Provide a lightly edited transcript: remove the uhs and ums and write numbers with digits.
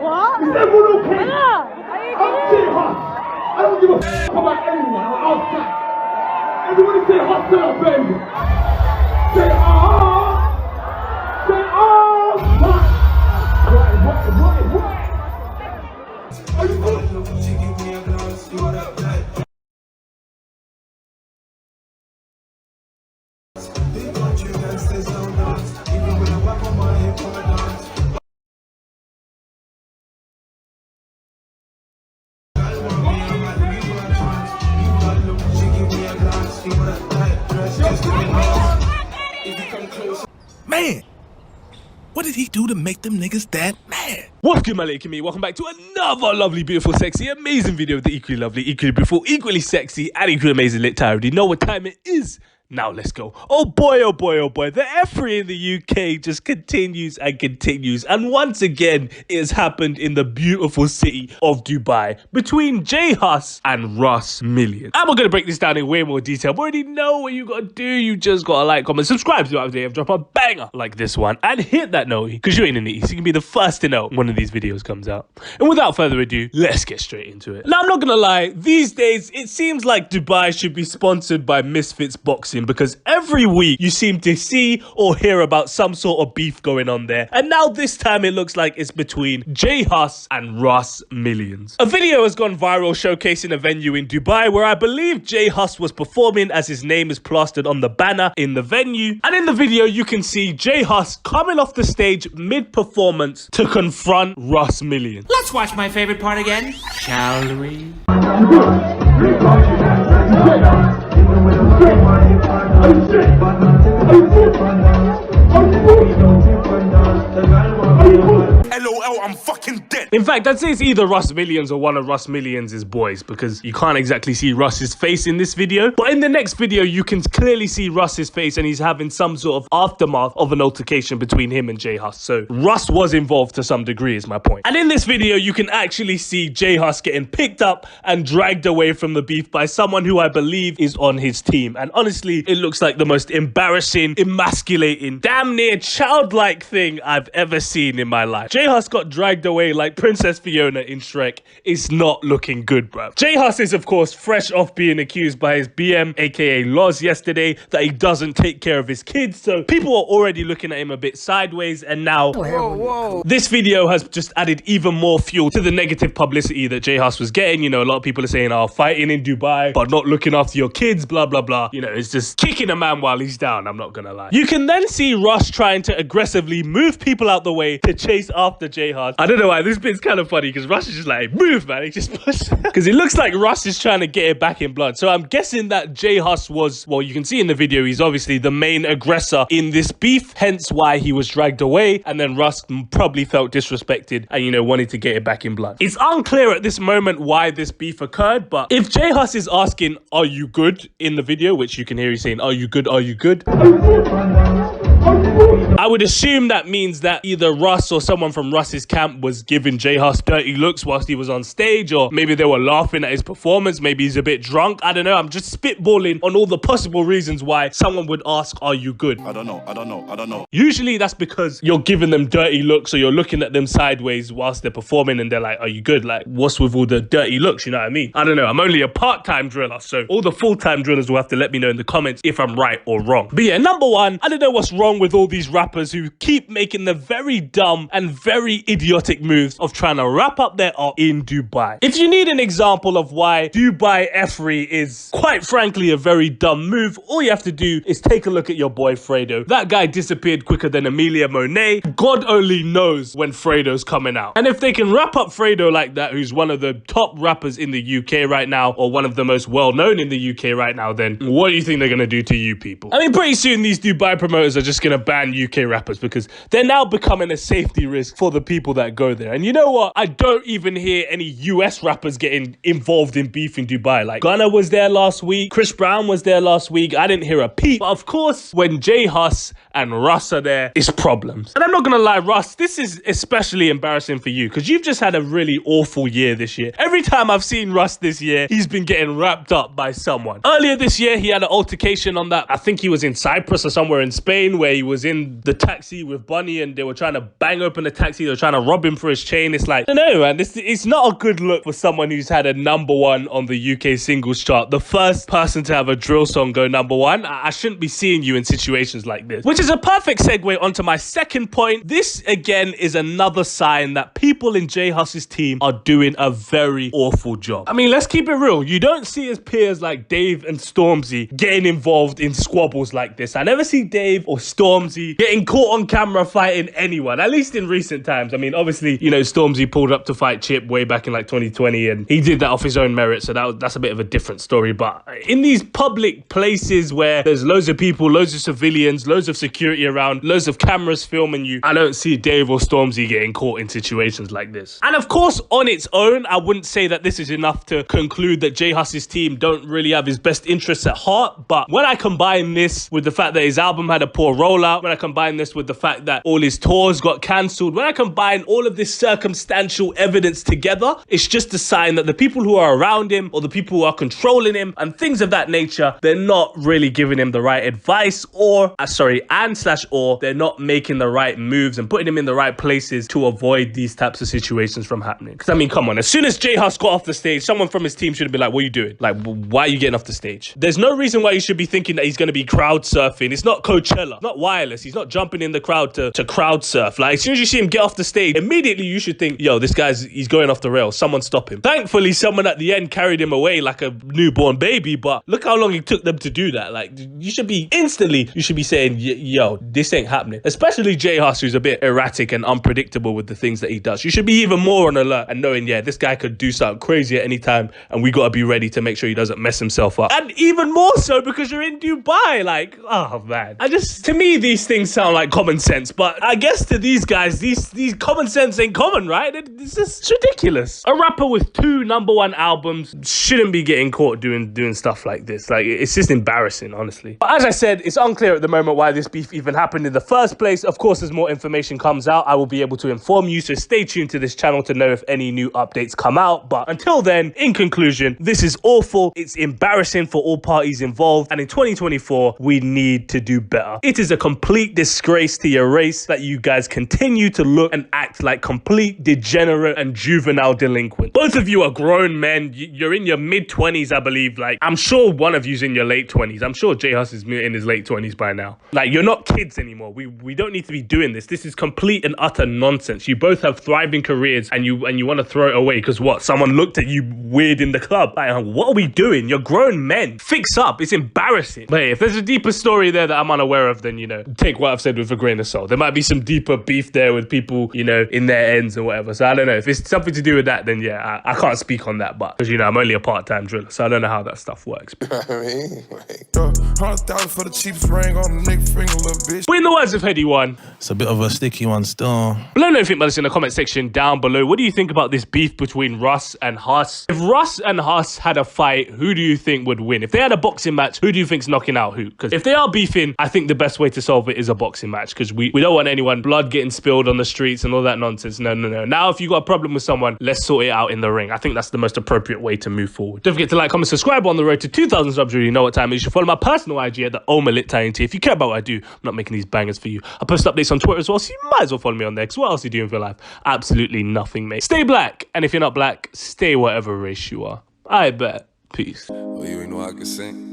What? Is everyone okay? Yeah. I'm J Hus. I don't give a f about anyone. I'm outside. Everybody say hustle, baby. Say Say what? Are you good? She give me a glass, you that night. They want you dance, there's no dance. Even when I walk on my hip, I dance. Man, what did he do to make them niggas that mad? What's good, my little community? Welcome back to another lovely, beautiful, sexy, amazing video of the equally lovely, equally beautiful, equally sexy, and equally amazing LiTTyENT. I already know what time it is. Now let's go. Oh boy, oh boy, oh boy. The F3 in the UK just continues and continues. And once again, it has happened in the beautiful city of Dubai between J Hus and Russ Millions. And we're going to break this down in way more detail. We already know what you got to do. You just got to like, comment, subscribe to the video, drop a banger like this one, and hit that note because you ain't in it. So you can be the first to know when one of these videos comes out. And without further ado, let's get straight into it. Now, I'm not going to lie. These days, it seems like Dubai should be sponsored by Misfits Boxing, because every week you seem to see or hear about some sort of beef going on there. And now this time it looks like it's between J Hus and Russ Millions. A video has gone viral showcasing a venue in Dubai where I believe J Hus was performing, as his name is plastered on the banner in the venue. And in the video you can see J Hus coming off the stage mid-performance to confront Russ Millions. Let's watch my favorite part again, shall we? LOL, I'm fucking dead. In fact, I'd say it's either Russ Millions or one of Russ Millions' boys, because you can't exactly see Russ's face in this video. But in the next video, you can clearly see Russ's face, and he's having some sort of aftermath of an altercation between him and J Hus. So Russ was involved to some degree, is my point. And in this video, you can actually see J Hus getting picked up and dragged away from the beef by someone who I believe is on his team. And honestly, it looks like the most embarrassing, emasculating, damn near childlike thing I've ever seen in my life. J Hus got dragged away like Princess Fiona in Shrek. It's not looking good, bro. J Hus is, of course, fresh off being accused by his BM, aka Loz, yesterday that he doesn't take care of his kids. So people are already looking at him a bit sideways. And now, this video has just added even more fuel to the negative publicity that J Hus was getting. You know, a lot of people are saying, oh, fighting in Dubai, but not looking after your kids, blah, blah, blah. You know, it's just kicking a man while he's down. I'm not gonna lie. You can then see Russ trying to aggressively move people out the way to chase after J Hus. I don't know why, this bit's kind of funny because Russ is just like, move, man. He just pushes. Because it looks like Russ is trying to get it back in blood. So I'm guessing that J Hus was, well, you can see in the video, he's obviously the main aggressor in this beef, hence why he was dragged away. And then Russ probably felt disrespected and, you know, wanted to get it back in blood. It's unclear at this moment why this beef occurred, but if J Hus is asking, are you good, in the video, which you can hear he's saying, are you good, are you good? I would assume that means that either Russ or someone from Russ's camp was giving J Hus dirty looks whilst he was on stage, or maybe they were laughing at his performance, maybe he's a bit drunk. I don't know. I'm just spitballing on all the possible reasons why someone would ask, are you good? I don't know. Usually that's because you're giving them dirty looks, or you're looking at them sideways whilst they're performing and they're like, are you good? Like, what's with all the dirty looks? You know what I mean? I don't know. I'm only a part-time driller, so all the full-time drillers will have to let me know in the comments if I'm right or wrong. But yeah, number one, I don't know what's wrong with all these rappers rappers who keep making the very dumb and very idiotic moves of trying to wrap up their art in Dubai. If you need an example of why Dubai F3 is quite frankly a very dumb move, all you have to do is take a look at your boy Fredo. That guy disappeared quicker than Amelia Monet. God only knows when Fredo's coming out. And if they can wrap up Fredo like that, who's one of the top rappers in the UK right now, or one of the most well-known in the UK right now, then what do you think they're gonna do to you people? I mean, pretty soon these Dubai promoters are just gonna ban UK rappers because they're now becoming a safety risk for the people that go there. And you know what? I don't even hear any US rappers getting involved in beef in Dubai. Like Gunna was there last week, Chris Brown was there last week. I didn't hear a peep. But of course, when J Hus and Russ are there, it's problems. And I'm not gonna lie, Russ, this is especially embarrassing for you because you've just had a really awful year this year. Every time I've seen Russ this year, he's been getting wrapped up by someone. Earlier this year, he had an altercation on that. I think he was in Cyprus or somewhere in Spain where he was in the taxi with Bunny and they were trying to bang open the taxi. They were trying to rob him for his chain. It's like, I don't know, man. It's not a good look for someone who's had a #1 on the UK singles chart. The first person to have a drill song go #1. I shouldn't be seeing you in situations like this. Which is a perfect segue onto my second point. This, again, is another sign that people in J Hus's team are doing a very awful job. I mean, let's keep it real. You don't see his peers like Dave and Stormzy getting involved in squabbles like this. I never see Dave or Stormzy getting caught on camera fighting anyone, at least in recent times. I mean, obviously, you know, Stormzy pulled up to fight Chip way back in like 2020 and he did that off his own merit, so that's a bit of a different story. But in these public places where there's loads of people, loads of civilians, loads of security around, loads of cameras filming you, I don't see Dave or Stormzy getting caught in situations like this. And of course, on its own, I wouldn't say that this is enough to conclude that J Hus's team don't really have his best interests at heart. But when I combine this with the fact that his album had a poor rollout, when I combine this with the fact that all his tours got cancelled, when I combine all of this circumstantial evidence together, it's just a sign that the people who are around him or the people who are controlling him and things of that nature, they're not really giving him the right advice or they're not making the right moves and putting him in the right places to avoid these types of situations from happening. Because I mean, come on, as soon as J Hus got off the stage, someone from his team should have been like, what are you doing? Like, why are you getting off the stage? There's no reason why you should be thinking that he's going to be crowd surfing. It's not Coachella, not Wireless. He's not jumping in the crowd to crowd surf. Like, as soon as you see him get off the stage, immediately you should think, yo, this guy's, he's going off the rails. Someone stop him. Thankfully, someone at the end carried him away like a newborn baby, but look how long it took them to do that. Like, you should be saying, yo, this ain't happening. Especially J Hus, who's a bit erratic and unpredictable with the things that he does. You should be even more on alert and knowing, yeah, this guy could do something crazy at any time and we got to be ready to make sure he doesn't mess himself up. And even more so because you're in Dubai. Like, oh man. To me, these things sound like common sense, but I guess to these guys, these common sense ain't common, right? It's ridiculous. A rapper with 2 #1 albums shouldn't be getting caught doing stuff like this. Like, it's just embarrassing, honestly. But as I said, it's unclear at the moment why this beef even happened in the first place. Of course, as more information comes out, I will be able to inform you, so stay tuned to this channel to know if any new updates come out. But until then, in conclusion, this is awful. It's embarrassing for all parties involved, and in 2024, we need to do better. It is a complete disgrace to your race that you guys continue to look and act like complete degenerate and juvenile delinquents. Both of you are grown men. You're in your mid-20s, I believe. Like, I'm sure one of you's in your late 20s. I'm sure J Hus is in his late 20s by now. Like, you're not kids anymore. We don't need to be doing this. This is complete and utter nonsense. You both have thriving careers and you want to throw it away because what? Someone looked at you weird in the club. Like, what are we doing? You're grown men. Fix up. It's embarrassing. But hey, if there's a deeper story there that I'm unaware of, then, you know, take what I've said with a grain of salt. There might be some deeper beef there with people, you know, in their ends or whatever. So I don't know. If it's something to do with that, then yeah, I can't speak on that. But, because, you know, I'm only a part-time driller, so I don't know how that stuff works. $100,000 for the cheapest ring on the neck finger, little bitch. But in the words of Heady One, it's a bit of a sticky one still. Let me know if you think about this in the comment section down below. What do you think about this beef between Russ and Hus? If Russ and Hus had a fight, who do you think would win? If they had a boxing match, who do you think's knocking out who? Because if they are beefing, I think the best way to solve it is a boxing match, because we don't want anyone blood getting spilled on the streets and all that nonsense. No. Now, if you got a problem with someone, let's sort it out in the ring. I think that's the most appropriate way to move forward. Don't forget to like, comment, subscribe on the road to 2,000 subs. You know what time it is. You should follow my personal IG at theomalittyent. If you care about what I do, I'm not making these bangers for you. I post updates on Twitter as well, so you might as well follow me on there, because what else are you doing for your life? Absolutely nothing, mate. Stay black, and if you're not black, stay whatever race you are. I bet. Peace. Oh, you ain't know I can sing?